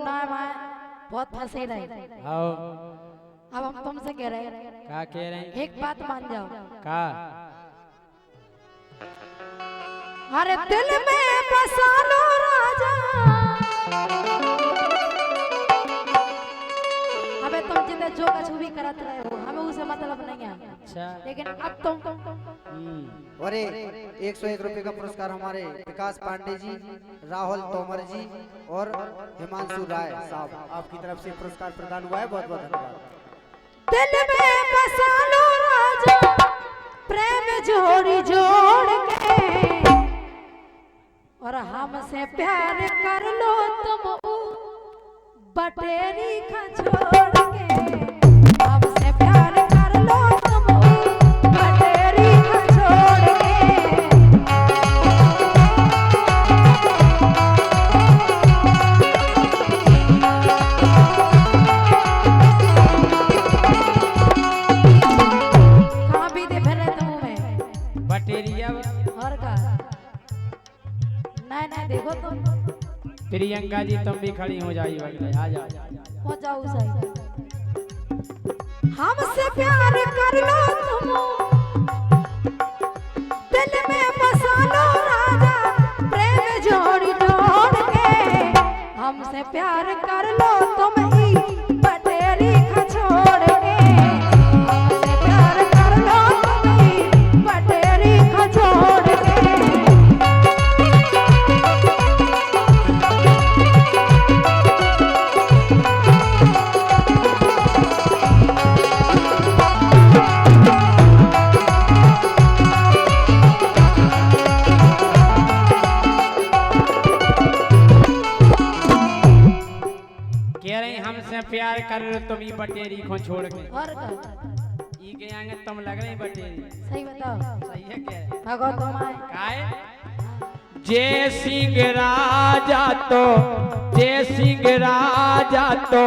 ना मैं बहुत फंसे रहे। आओ अब हम तुमसे कह रहे हैं, क्या कह रहे हैं? एक बात मान जाओ। का अरे दिल में बसा लो राजा। अबे तुम जितने जो कुछ भी करत रहे हो हमें उसे मतलब नहीं है। अच्छा लेकिन अब तुम अरे 101 रुपए का पुरस्कार हमारे विकास पांडे जी, राहुल तोमर जी और हिमांशु राय साहब आपकी तरफ से पुरस्कार प्रदान हुआ है। बहुत बहुत धन्यवाद। दिल में बसा लो राजा प्रेम जोड़ी जोड़ के, और हमसे प्यार कर लो तुम बटेरी का छोड़ के। हमसे प्यार कर लो तुम बटेरी का छोड़ के। कहाँ भी दे फिर रहे तुम में बटेरिया और का नहीं देखो तुम। प्रियंका जी तुम भी खड़ी हो जाइए, आ जाओ हो जाओ सही। हमसे प्यार कर लो तुम दिल में बसा लो राजा प्रेम जोड़ी जोड़ के। हमसे प्यार कर लो तुम ही बटेरी का छोड़ के। हमसे प्यार कर लो तुम ही बटेरी का छोड़ के। हमसे प्यार कर लो तुम ही बटेरी को छोड़ के। और का ई के आगे तुम लग रही बटेरी। सही बताओ। सही है क्या? भगो तुम आए काय जय सिंह राजा तो जय सिंह राजा तो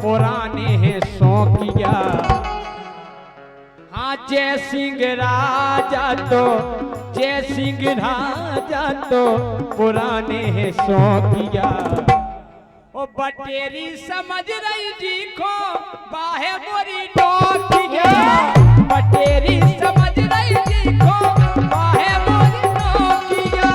पुराने हैं शौकिया। हाँ जय सिंह राजा तो जय सिंह राजा तो पुराने हैं शौकिया। ओ बटेरी समझ रही जी को बाहे मोरी डोकिया। बटेरी समझ रही जी को बाहे मोरी डोकिया।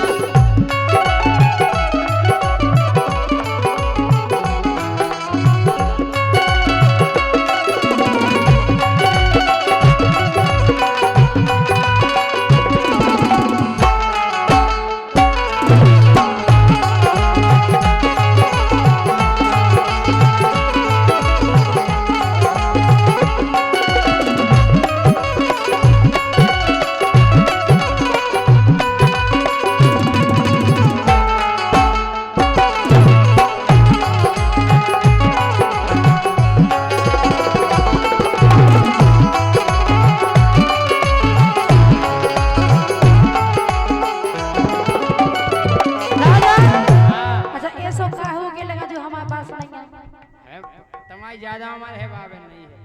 ज्यादा हमारे है बाबे नहीं है।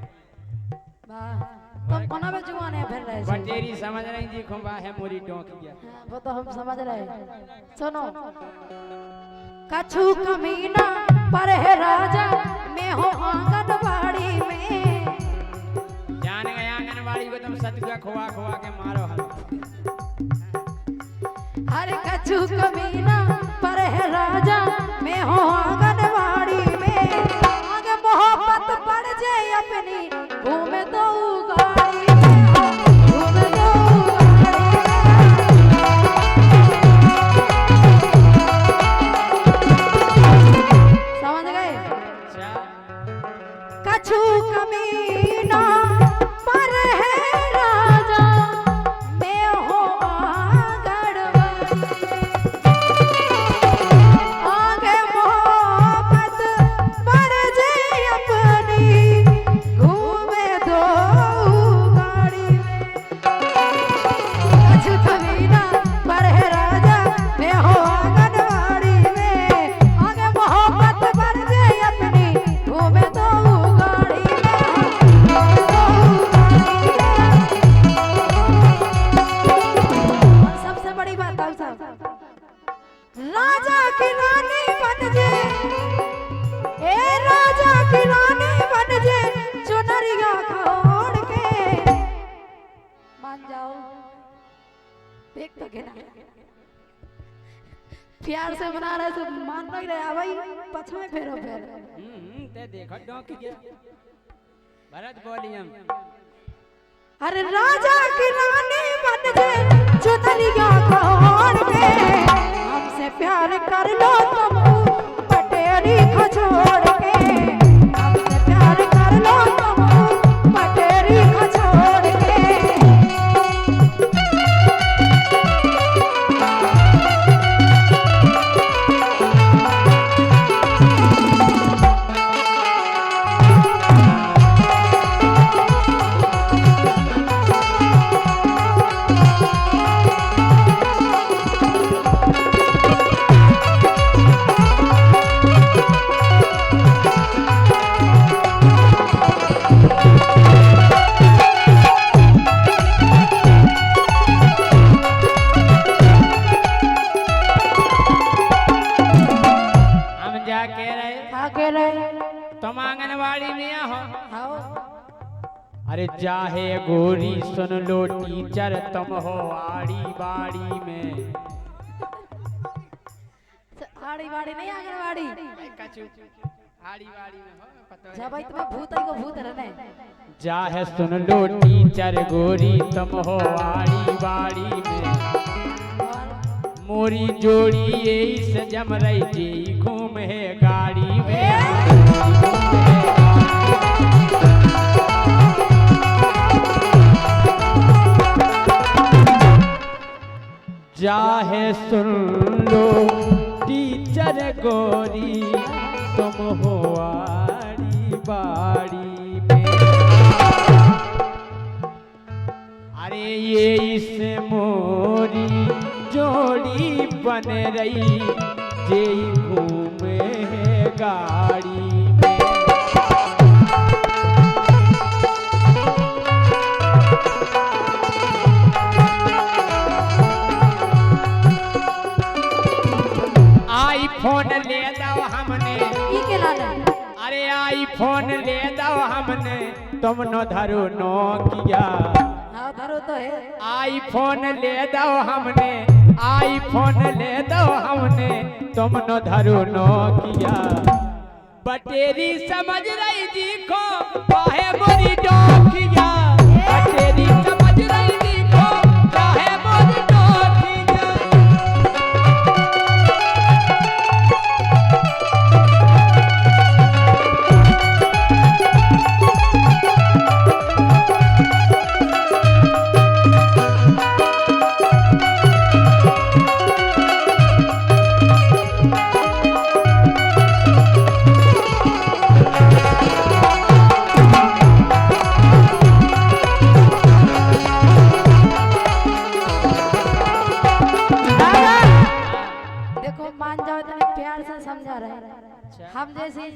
तुम कोना पे जुआन है फिर रहे। बटेरी समझ रही जी खुंबा है मोरी डोकिया। वो तो हम समझ रहे। सुनो कछु कमीना पर है राजा मैं हो आंगनबाड़ी में। जान गए आंगनबाड़ी को तुम सतुआ खोआ खोआ के मारो हल। अरे कछु कमीना पर है राजा मैं हो आंगनबाड़ी में। आगे मोहब्बत पड़ जाए अपनी घूमे तो गाड़ी में। घूमे तो गाड़ी में। समझ गए? कछु कमीना पर है राजा मैं हो आंगनबाड़ी। आगे मोहब्बत पड़ जाए अपनी घूमे दो गाड़ी में। कछु कमीना पर है राजा मैं हो आंगनबाड़ी में। आगे मोहब्बत पड़ जाए अपनी घूमे दो गाड़ी में। प्यार से बना रहे तो मान नहीं रहे भाई पछ में फेरो फेर ते देखो डोंक गया भरत बोलियम अरे राजा की रानी बन जे चुनरिया कौन के हमसे प्यार कर लो तुम पटेरी खछोड़ के हमसे प्यार कर लो तुम पटेरी खछोड़ के तुम आंगनवाड़ी में हो आओ अरे चाहे गोरी सुन लो टीचर तुम हो आड़ी बाड़ी में आड़ी बाड़ी नहीं आंगनवाड़ी आड़ी बाड़ी में हो पता जा भाई तुम्हें भूत है को भूत रहने चाहे सुन लो टीचर गोरी तुम हो आड़ी बाड़ी में मोरी जोड़ी यही से जम रही जी घूम है गाड़ी में चाहे सुन लो टीचर गोरी तुम हो आड़ी बाड़ी में अरे ये इस मोरी जोड़ी बन रही जे घूमे है गाड़ी में आईफोन ले दो हमने ई के लाना अरे आईफोन ले दो हमने तुम न धरो नोकिया हाँ धरो तो है आईफोन ले दो हमने आईफोन ले दो हमने तुम न धरो नोकिया बटेरी समझ रही जी को काहे मोरी डोकिया बटेरी समझ रही जी को काहे मोरी डोकिया समझा रहे हम जैसे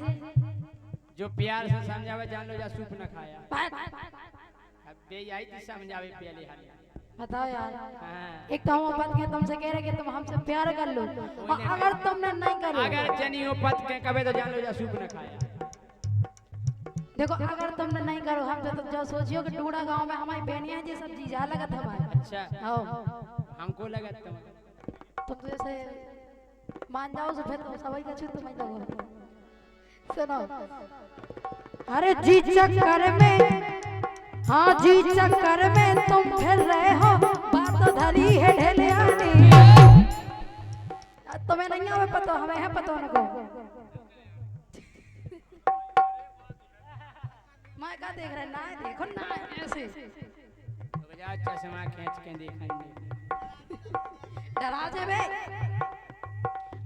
जो प्यार से समझावे जान लो जा सूप न खाया अब बे आई थी समझावे पहले हाल बताओ यार हां एक तो हम पद के तुमसे कह रहे कि तुम हमसे प्यार कर लो और अगर तुमने नहीं करो अगर जनियो पद के कबे तो जान लो जा सूप न खाया देखो अगर तुमने नहीं करो हमसे तो जो सोचियो कि टूड़ा गांव में हमारी बहनियां जी सब जीजा लगत हमारे अच्छा आओ हमको लगत तुम जैसे मान जाओ तो फिर तो सभी का छुट मैं लगो सुनो अरे जी चक्कर में हाँ जी चक्कर में तुम फिर रहे हो बात धरी है ढेलियानी तुम्हें नहीं हमें पता हमें है पता उनको मैं क्या देख रहे ना देखो ना ऐसे बजा चश्मा खींच के देखेंगे डरा जावे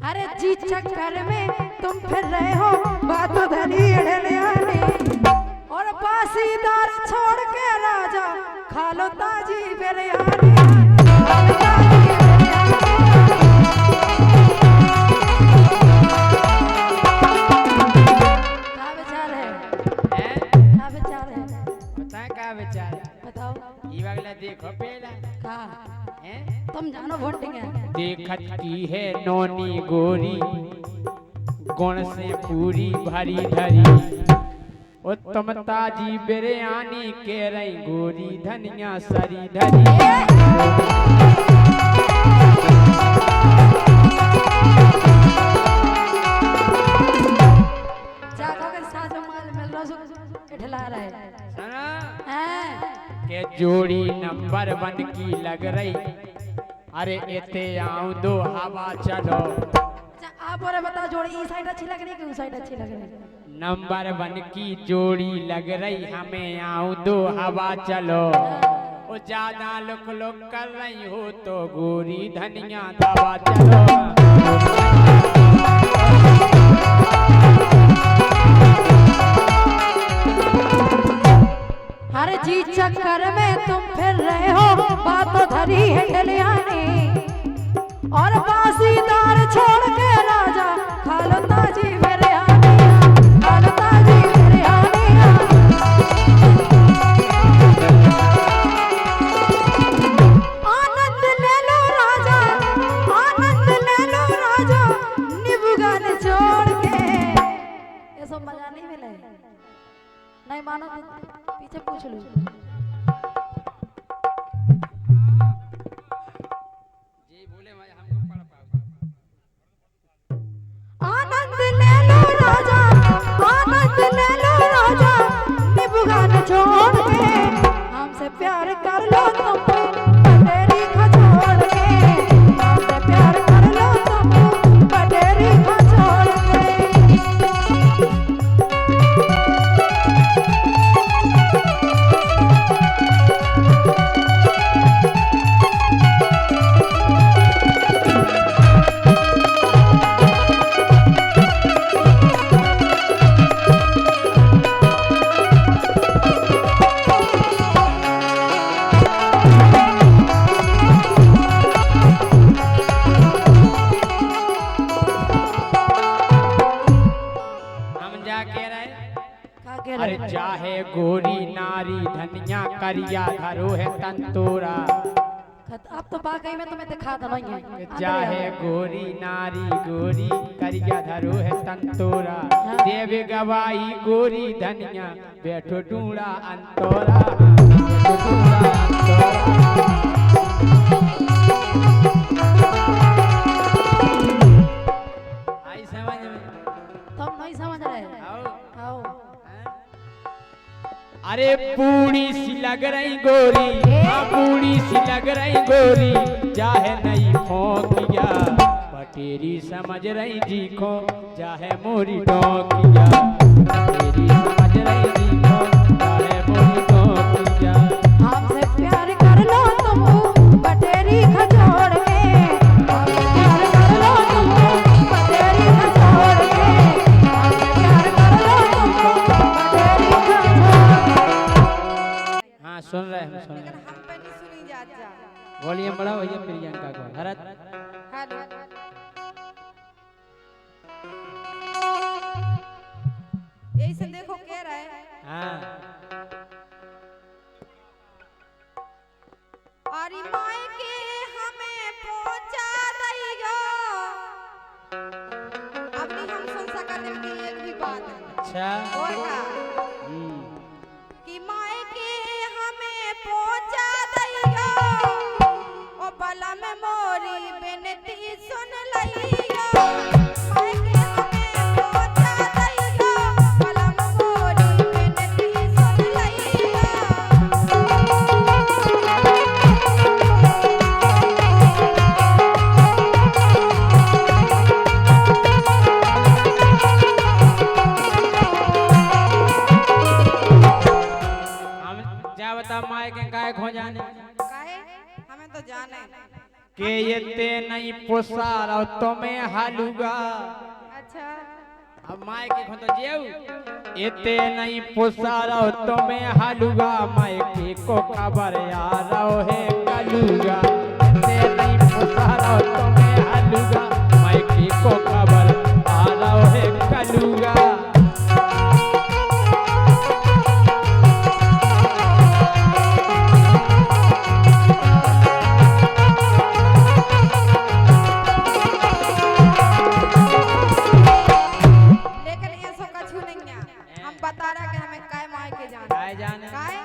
अरे जी चक्कर में तुम फिर रहे हो बात धरी ढेलियानी और पासीदार छोड़ के राजा खा लो ताजी बिरयानी क्या विचार है क्या विचार है पता का विचार बताओ ई वाला देखो पहला का हैं तुम जानो वोटिंग है देखत की है नौनी गोरी गुण से पूरी भरी धरी उत्तम ताजी बिरयानी के रही गोरी धनिया सरी धरी के जोड़ी नंबर 1 की लग रही। अरे एते आऊं दो हवा चलो। अच्छा आप और बताओ जोड़ी इस साइड अच्छी लग रही है कि उस साइड अच्छी लग रही है? नंबर 1 की जोड़ी लग रही, हमें आऊं दो हवा चलो। ओ ज्यादा लुक लुक कर रही हो तो गोरी धनिया दवा चलो। हर जी चक्कर में तुम फिर रहे हो, बातों धरी है गलियानी और बासीदार छोड़ के राजा खालो ताजी मेरे आनिया, खालो ताजी मेरे आनिया। आनंद ले लो राजा, आनंद ले लो राजा, निबुगन छोड़ के। ये सब मजा नहीं मिले, नहीं मानो तो पीछे पूछ लो। जी बोले मैं हमको पढ़ पाऊंगा। आनंद ले लो राजा, आनंद ले लो राजा, निबुगान छोड़ के हमसे प्यार कर लो तुम पटेरी को छोड़ के, हमसे प्यार कर लो तुम पटेरी को छोड़ के। अरे चाहे गोरी नारी धनिया करिया धरो है तंतोरा। अब तो बाकी में तुम्हें दिखा दो नहीं है। चाहे गोरी नारी गोरी करिया धरो है तंतोरा। देव गवाई गोरी धनिया बैठो ढूंढा अंतोरा, बैठो ढूंढा अंतोरा। आई समझ में? तुम नहीं समझ रहे। आओ अरे पूरी सी लग रही गोरी, हाँ पूरी सी लग रही गोरी, चाहे नहीं फोंकिया पटेरी समझ रही जी को, चाहे मोरी डोंकिया पटेरी समझ रही जी को, चाहे मोरी डोंकिया। हमसे प्यार कर लो तुम पटेरी को छोड़ के, हमसे प्यार कर लो तुम पटेरी को छोड़ के, हमसे प्यार कर लो तुम पटेरी को छोड़ के। हाँ सुन रहे हैं, सुन रहे हैं। हम पे नहीं सुनी जात। वॉल्यूम बढ़ाओ भैया प्रियंका को। भरत हेलो यही से देखो कह रहा है। हाँ अरे माए के हमें पहुंचा दईगा। अब नहीं हम सुन सकते हैं कि एक भी बात है। अच्छा और का कि माए के हमें पहुंचा दईगा, ओ बला में मोरी बेनती सुन लईगा। माए के हमें पहुंचा दईगा, बला में मोरी बेनती सुन लईगा। क्या बता माए के काय खो जाने काहे हमें तो जाने के ये ते नहीं पोसारो तो मैं हालूगा। अच्छा अब माए के खो तो जेऊ एते नहीं पोसारो तो मैं हालूगा, माए के को खबर आ रहो है कलूगा। एते नहीं पोसारो तो मैं हालूगा, माए के को खबर आ रहो है कलूगा। बता रहा कि हमें काय माय के जाना काय जाने काय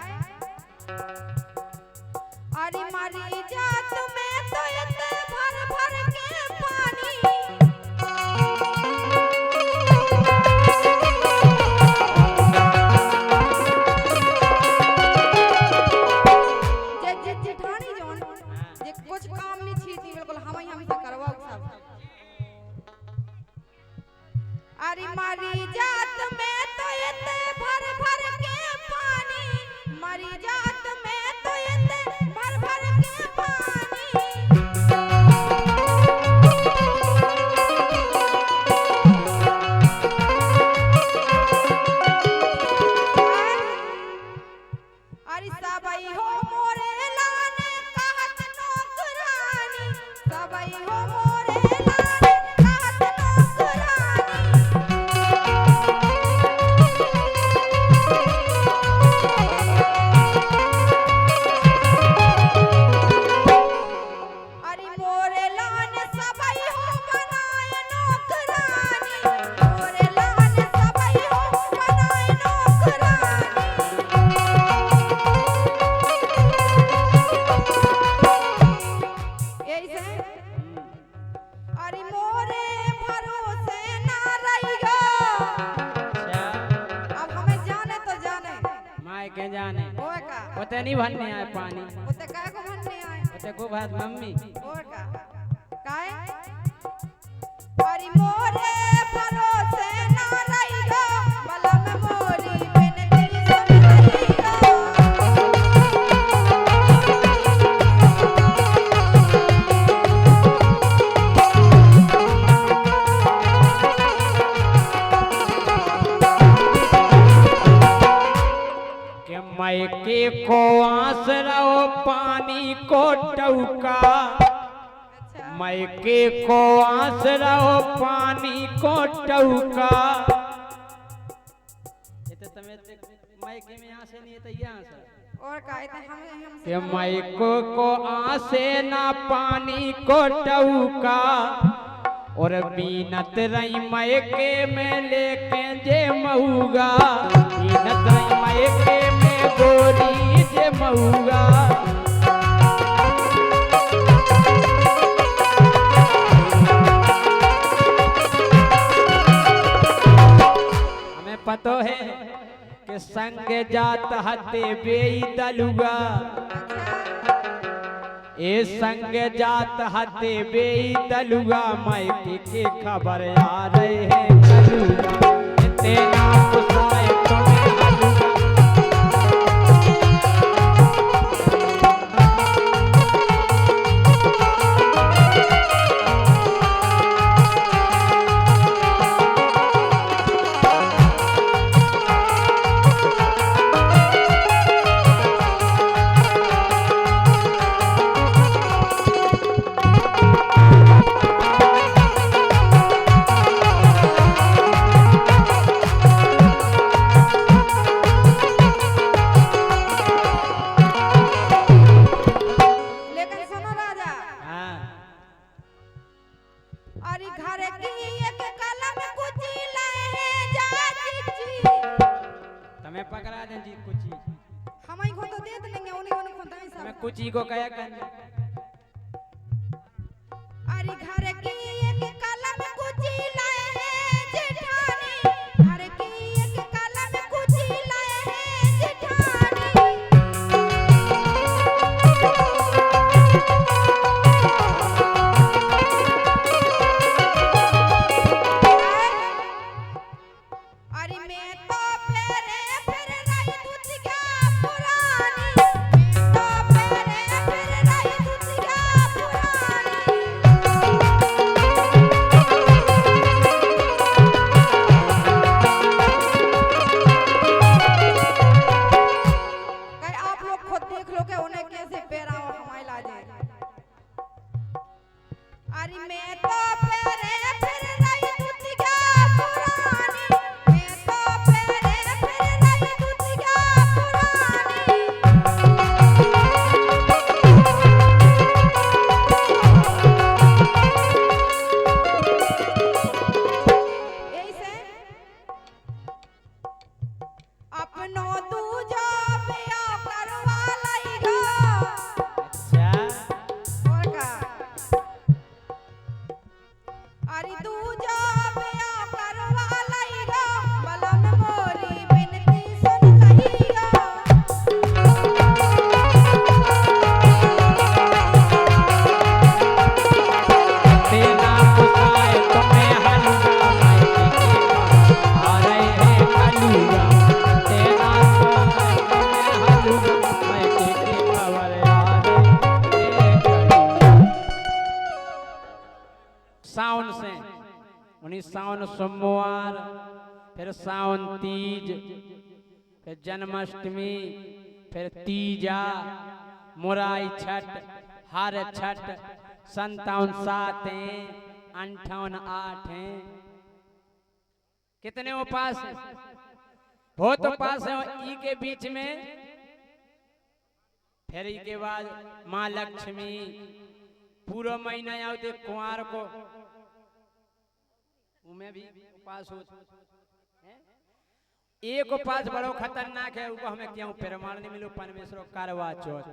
अरे मारी जात में तो इतने भर भर के पानी। के जाने ओए का ओते नहीं भरने आए पानी उते काय को भन्ने आए ओते को बात मम्मी ओए का काय अरे मोरे भरोसे ना रहियो बलम मोरी बिनती सुन रहियो के मायके को आस रहो पानी को टौका अच्छा मायके को आस रहो पानी को टौका ये तो तमे मायके में आसे नहीं है तो यहाँ से और का इते हम के मायको को आसे ना पानी को टौका और बीनत रही मायके में लेके जे मऊगा बीनत रही मायके में गोरी जे मऊगा हमें पतो है कि संग जात हते बेई दलुगा ए संग जात हते बेई दलुगा मायके के खबर आ रहे हैं कलुगा तेना पुसाए तुम्हें हलुगा लेकिन सुनो राजा हाँ अरे घर की एक कलम कुची लाए हैं जाजी तुम्हें पकड़ा दें जी कुछ हम ही को तो दे देंगे उन्हीं उन्हीं को दाई मैं सब कुछ को कया कर अरे घर की एक कलम कुची लाए हैं जेठानी घर की एक कलम कुची लाए हैं जेठानी अरे मैं तो फेरे फिर रही दुतिया पुरानी मैं तो फेरे फिर रही दुतिया पुरानी कहीं आप लोग खुद देख लो कि उन्हें कैसे पैरा और हमारी लाजे अरे मैं तो फेरे फिर रही दुतिया पुरानी मैं तो फेरे फिर रही दुतिया पुरानी ऐसे अपनो दूजा बिया करवा लईगा अच्छा और का अरे दूजा बिया करवा लईगा बलम मोरी बिनती सुन लईगा तेना पुसाए तुम्हें हलुगा मायके के खबर आ रहे हैं कलुगा तेना पुसाए तुम्हें हलुगा मायके के खबर आ रहे हैं कलुगा सावन से उन्हीं सावन सोमवार फिर सावन तीज फिर जन्माष्टमी फिर तीजा मुराई छठ हर छठ 57 7 हैं 58 8 हैं कितने उपास हैं बहुत उपास हैं ई के बीच में फिर ई के बाद माँ लक्ष्मी पूरा महीना आते कुंवार को उमें भी उपास हो एक उपास बड़ो खतरनाक है उसको हमें क्यों पेरमाल नहीं मिलो परमेश्वर करवा चौथ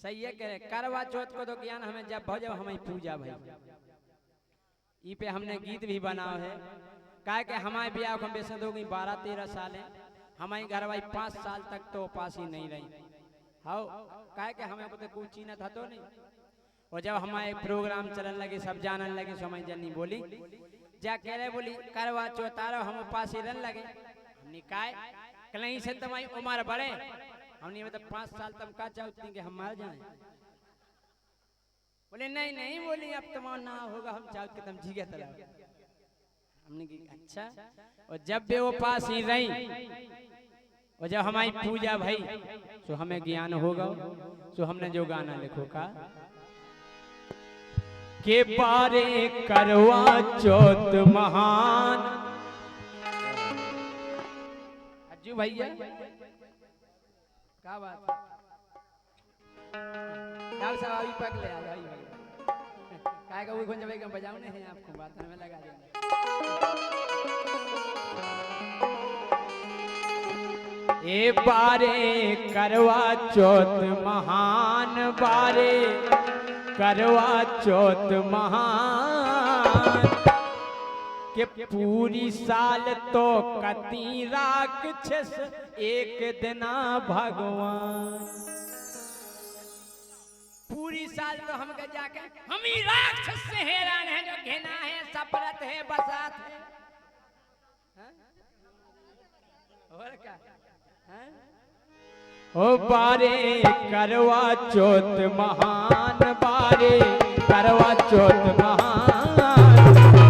सही है कह रहे करवा चौथ को तो ज्ञान हमें जब हो जब हमें पूजा भाई ई पे हमने गीत भी बनाओ है कहा कि हमारे ब्याह को बेसद हो गई 12-13 साल है, हमारी घरवाई 5 साल तक तो पास ही नहीं रही। हाँ कहा कि हमें को तो कुछ चीना था तो नहीं। और जब हमारे प्रोग्राम चलन लगे सब जानन लगे सो हमारी जन्नी बोली जा कह रहे बोली करवा चौतारो हम पास ही रन लगे। हमने कहा कहीं से तुम्हारी उम्र बढ़े, हमने मतलब 5 साल तुम का चाहती कि हम मार जाए। बोले नहीं नहीं बोली अब तुम्हारा ना होगा हम चाहते कि तुम ठीक है तरह। हमने कहा अच्छा। और जब भी वो पास ही रही और जब हमारी पूजा भाई तो हमें ज्ञान होगा। तो हमने जो गाना लिखो का के बारे करवा चौथ महान। अज्जू भैया क्या बात है? डॉक्टर साहब अभी पक ले आ जाइए भैया। काय का वो कौन जब हम बजाओ नहीं आपको बात में लगा देंगे। ए बारे करवा चौथ महान, बारे करवा चौथ महान के पूरी साल तो कती राक्षस एक दिना भगवान। पूरी साल तो हम जाके हम ही राक्षस से हैरान है, जो घिना है सपरत है बसात है। और क्या ओ बारे करवा चौथ महान, बारे करवा चौथ महान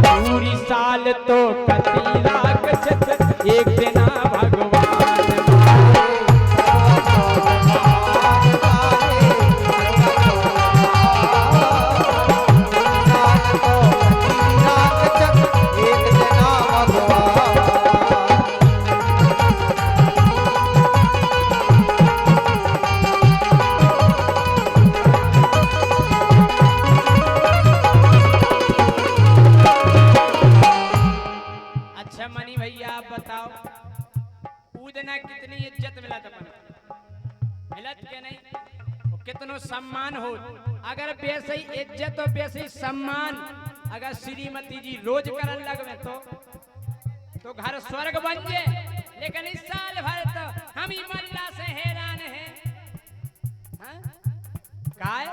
पूरी साल तो कती राक्षस एक दिना भगवान। कितनी इज्जत मिला था मिलत के नहीं कितनो सम्मान हो। अगर वैसे ही इज्जत और वैसे ही सम्मान अगर श्रीमती जी रोज करन लगवे तो घर स्वर्ग बन जाए। लेकिन इस साल भर तो हम ही मल्ला से हैरान हैं। काय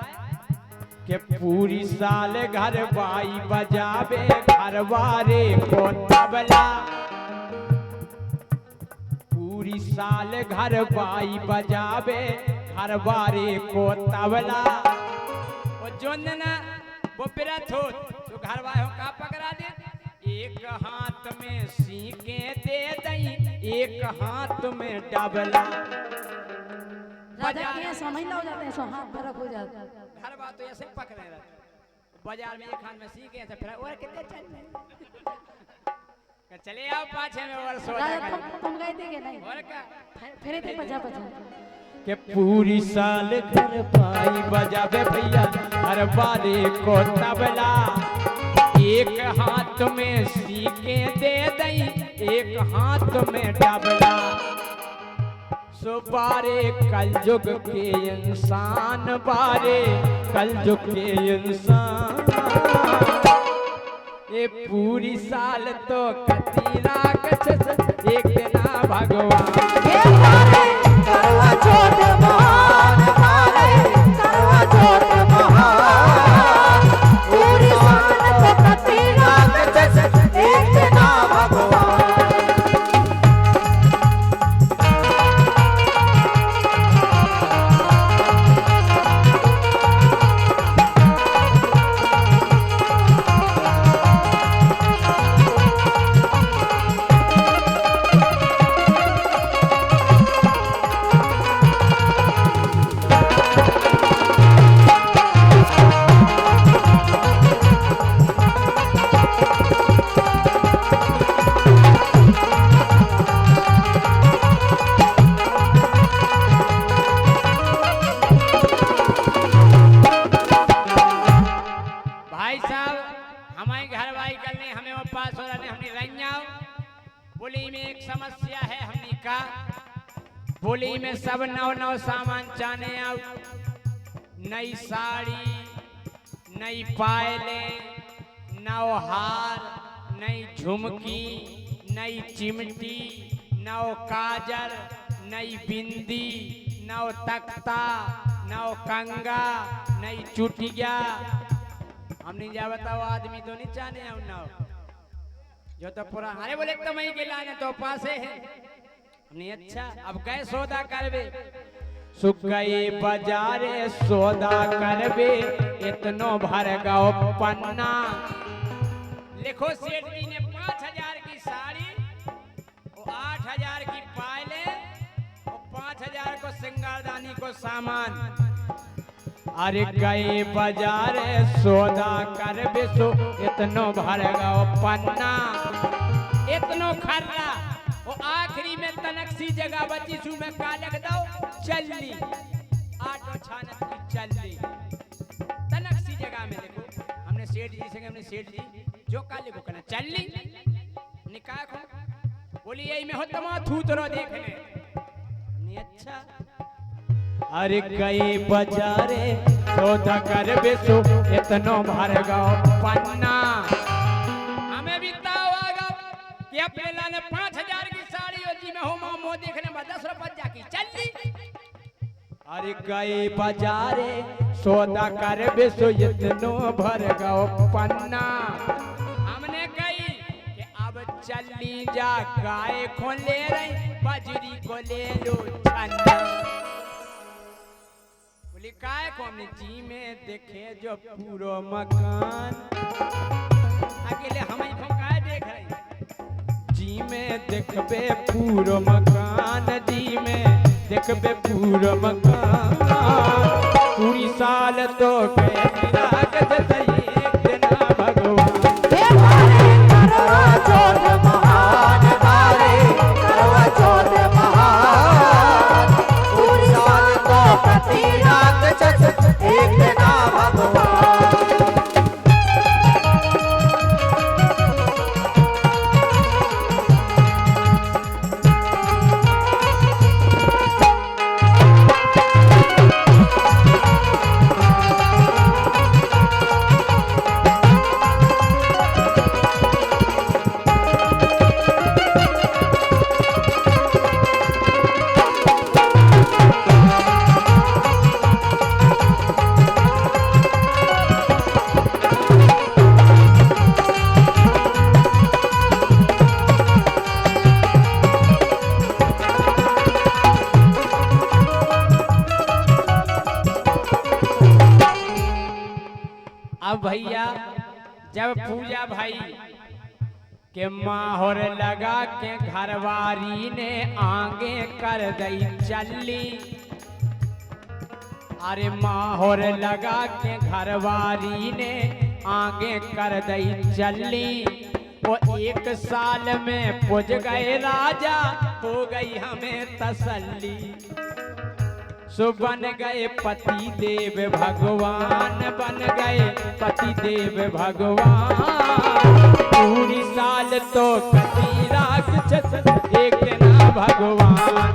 के पूरी साल घर बाई बजावे घर वारे को तबला। पूरी साल घर बाई बजावे घर बारे को तबला। और जो ना वो व्रत हो तो घर वालों का पकड़ा दे। एक हाथ में सीके दे दई एक हाथ में डबला। राजा के समझ लो जाते हैं सो हाथ फर्क हो जाता है। घर बात तो ऐसे पकड़े रहते बाजार में एक हाथ में सीके ऐसे फिर और कितने चल चले आओ पाछे में और सो राजा तुम गए थे कि नहीं? और क्या फिर थे बजा के पूरी साल घर पाई बजावे भैया हर बारे को तबला। एक हाथ में सीके दे दई एक हाथ में डबला। सो बारे कलयुग के इंसान, बारे कलयुग के इंसान ये पूरी साल तो कती राक्षस एक दिना भगवान। करवा चौथ महान, करवा चौथ महान पूरी साल तो कती राक्षस एक दिना भगवान। बोली में सब नव सामान चाने आओ। नई साड़ी, नई पायले, नव हार, नई झुमकी, नई चिमटी, नौ काजल, नई बिंदी, नौ तख्ता, नौ कंगा, नई चुटिया। हमने जा बताओ आदमी तो नहीं चाहने हम नौ जो तो पूरा अरे बोले तो मई के लाने तो पासे है नहीं। अच्छा अब गए सौदा करबे, सुख गए बाजारे सौदा करबे, इतनो भर गओ पन्ना। लिखो सेठ जी ने 5000 की साड़ी और 8000 की पायले और 5000 को सिंगारदानी को सामान। अरे गए बाजारे सौदा करबे सो इतनो भर गओ पन्ना, इतनो खर्रा और आखिरी में तनकसी जगह बची सु में कालक दो चलनी आटो छानत की चलनी तनकसी जगह में। देखो हमने सेठ जी से हमने सेठ जी जो काले को कहना चलनी निकाह को बोली यही में हो तमा थूतरो देखने नहीं। अच्छा अरे गई बाजारे सौदा करबे सो इतनो भर गओ पन्ना। हमें भी ताव आगा कि अपने लाने 5000 की साड़ी और जी में हो मामो देखने में 10 रुपया की चलनी। अरे गई बाजारे सौदा करबे सो इतनो भर गओ पन्ना। हमने कही कि अब चली जा गाय को ले रही बजरी को ले लो छन्ना। काय को हमने जी में देखे जो पूरा मकान अकेले हम ही काय देख रहे जी में देखबे पूरा मकान, जी में देखबे पूरा मकान। पूरी साल तो गए लागत एक दिन भगवान करवा चौथ महान तारे, करवा चौथ महान। पूरी साल तो प्रति रात एक दिन भगवान। अब भैया जब पूजा भाई के माहौर लगा के घरवारी ने आगे कर दई चली। अरे माहौर लगा के घरवारी ने आगे कर दई चली। वो 1 साल में पुज गए राजा, हो गई हमें तसल्ली। सो बन गए पति देव भगवान, बन गए पति देव भगवान। पूरी साल तो कटी राख एक दिन भगवान।